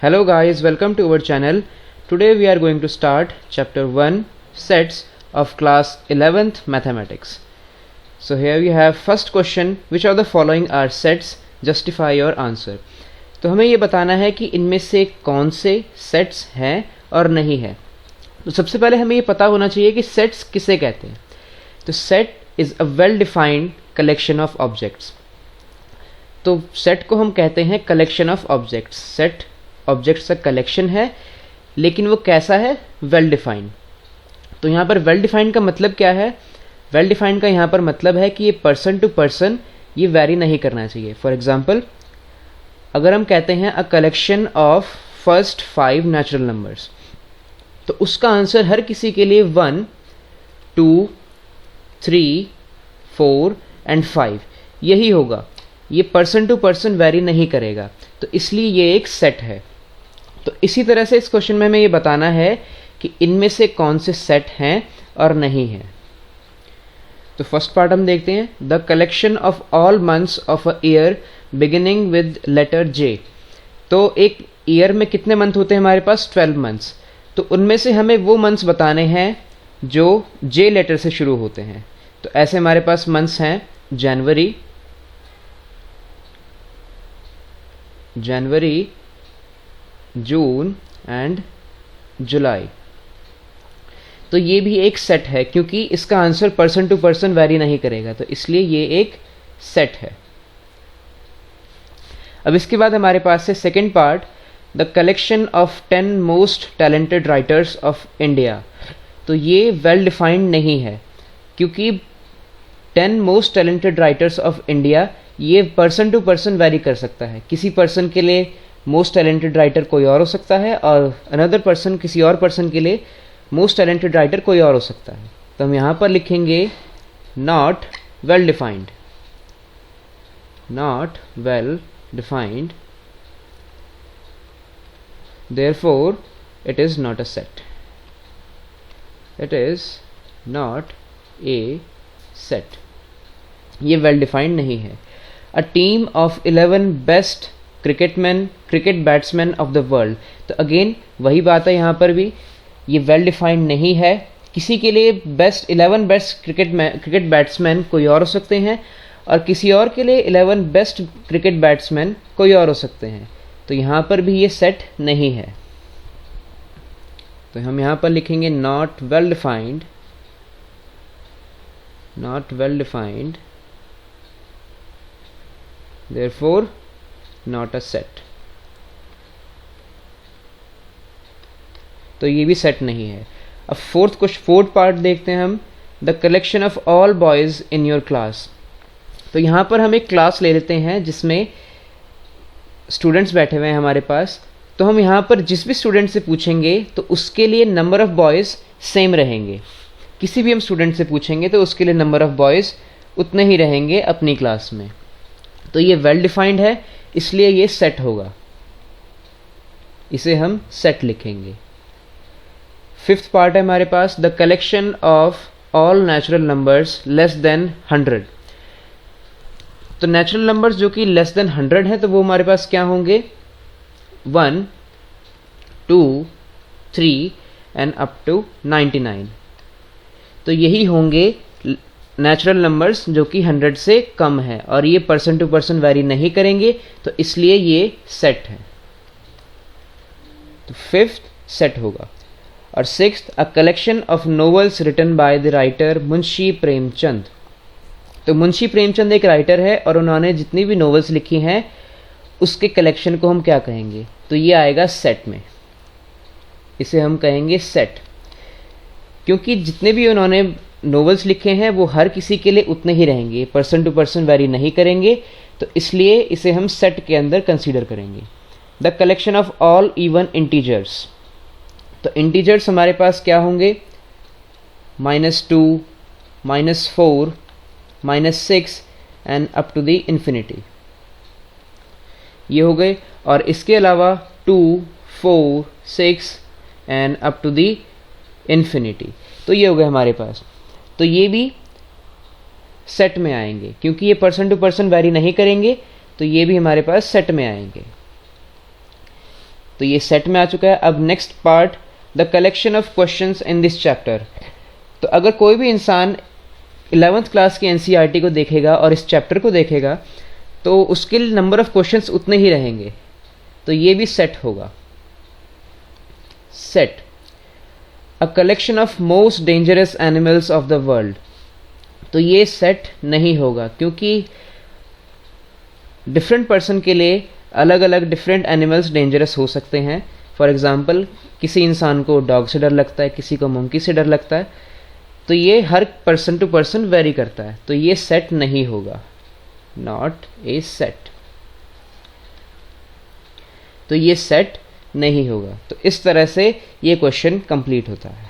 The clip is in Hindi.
Hello guys, welcome to our channel. Today we are going to start chapter 1 sets of class 11th mathematics. So here we have first question, which of the following are sets? Justify your answer. तो हमें ये बताना है कि इनमें से कौन से सेट्स हैं और नहीं है। तो सबसे पहले हमें ये पता होना चाहिए कि सेट्स किसे कहते हैं। तो set is a well defined collection of objects. तो सेट को हम कहते हैं collection of objects. Set objects का कलेक्शन है, लेकिन वो कैसा है? Well defined. तो यहाँ पर वेल डिफाइंड का मतलब क्या है? वेल डिफाइंड का यहाँ पर मतलब है कि ये पर्सन टू पर्सन ये वैरी नहीं करना चाहिए। फॉर एग्जाम्पल, अगर हम कहते हैं अ collection of first 5 natural numbers, तो उसका आंसर हर किसी के लिए 1, 2, 3, 4 एंड 5 यही होगा। ये पर्सन टू पर्सन वैरी नहीं करेगा, तो इसलिए ये एक सेट है। तो इसी तरह से इस क्वेश्चन में हमें ये बताना है कि इनमें से कौन से सेट हैं और नहीं हैं। तो फर्स्ट पार्ट हम देखते हैं, the collection of all months of a year beginning with letter J. तो एक ईयर में कितने मंथ होते हैं हमारे पास? 12 मंथ्स। तो उनमें से हमें वो मंथ्स बताने हैं जो जे लेटर से शुरू होते हैं। तो ऐसे हमारे पास मंथ्स हैं जनवरी, जून एंड जुलाई। तो ये भी एक सेट है, क्योंकि इसका answer person to person vary नहीं करेगा, तो इसलिए ये एक सेट है। अब इसके बाद हमारे पास है second part, the collection of 10 most talented writers of India. तो ये वेल डिफाइंड नहीं है, क्योंकि 10 most talented writers of India ये पर्सन टू पर्सन वैरी कर सकता है। किसी पर्सन के लिए मोस्ट टैलेंटेड राइटर कोई और हो सकता है, और अनदर पर्सन किसी और पर्सन के लिए मोस्ट टैलेंटेड राइटर कोई और हो सकता है। तो हम यहाँ पर लिखेंगे not well defined, not well defined, therefore it is not a set, it is not a set. ये वेल डिफाइंड नहीं है। A team of 11 best cricket batsman of the world. तो अगेन वही बात है, यहाँ पर भी ये वेल डिफाइंड नहीं है। किसी के लिए 11 बेस्ट क्रिकेट बैट्समैन कोई और हो सकते हैं, और किसी और के लिए 11 बेस्ट क्रिकेट बैट्समैन कोई और हो सकते हैं। तो यहाँ पर भी ये सेट नहीं है। तो हम यहाँ पर लिखेंगे not well defined, not well defined, therefore not a set। तो ये भी सेट नहीं है। अब फोर्थ पार्ट देखते हैं हम, the collection of all boys in your class. तो यहाँ पर हम एक क्लास ले लेते हैं जिसमें स्टूडेंट्स बैठे हुए हैं हमारे पास। तो हम यहाँ पर जिस भी स्टूडेंट से पूछेंगे तो उसके लिए नंबर ऑफ बॉयज़ सेम रहेंगे। किसी भी हम स्टूडेंट से पूछेंगे तो उसके लिए नंबर ऑफ बॉयज़ उतने ही रहेंगे अपनी क्लास में। तो ये वेल डिफाइंड है, इसलिए ये सेट होगा, इसे हम सेट लिखेंगे। फिफ्थ पार्ट है हमारे पास, the collection of all natural numbers less than 100। तो नेचुरल नंबर्स जो कि लेस देन 100 है, तो वो हमारे पास क्या होंगे? 1, 2, 3 एंड अप टू 99। तो यही होंगे नेचुरल नंबर्स जो कि 100 से कम है, और ये पर्सन टू पर्सन वैरी नहीं करेंगे, तो इसलिए ये सेट है। तो फिफ्थ सेट होगा। और sixth, a collection of novels written by the writer Munshi Premchand. तो मुंशी प्रेमचंद एक राइटर है, और उन्होंने जितनी भी नोवेल्स लिखी हैं उसके कलेक्शन को हम क्या कहेंगे? तो ये आएगा सेट में, इसे हम कहेंगे सेट, क्योंकि जितने भी उन्होंने नोवेल्स लिखे हैं वो हर किसी के लिए उतने ही रहेंगे, पर्सन टू पर्सन वैरी नहीं करेंगे, तो इसलिए इसे हम सेट के अंदर कंसीडर करेंगे। The collection of all even integers. तो इंटीजर्स हमारे पास क्या होंगे? -2, -4, -6 and up to the infinity, ये हो गए। और इसके अलावा 2, 4, 6 and up to the infinity, तो ये हो गए हमारे पास। तो ये भी सेट में आएंगे, क्योंकि ये पर्सन टू पर्सन वैरी नहीं करेंगे, तो ये भी हमारे पास सेट में आएंगे। तो ये सेट में आ चुका है। अब next part, the collection of questions in this chapter. तो अगर कोई भी इंसान 11th क्लास की एनसीईआरटी को देखेगा और इस चैप्टर को देखेगा तो उसके नंबर ऑफ क्वेश्चंस उतने ही रहेंगे, तो ये भी सेट होगा। Set, a collection of most dangerous animals of the world. तो ये सेट नहीं होगा, क्योंकि डिफरेंट पर्सन के लिए अलग अलग डिफरेंट एनिमल्स डेंजरस हो सकते हैं। फॉर एग्जांपल, किसी इंसान को डॉग से डर लगता है, किसी को मंकी से डर लगता है, तो ये हर पर्सन टू पर्सन वेरी करता है, तो ये सेट नहीं होगा, नॉट ए सेट। तो ये सेट नहीं होगा। तो इस तरह से ये क्वेश्चन कंप्लीट होता है।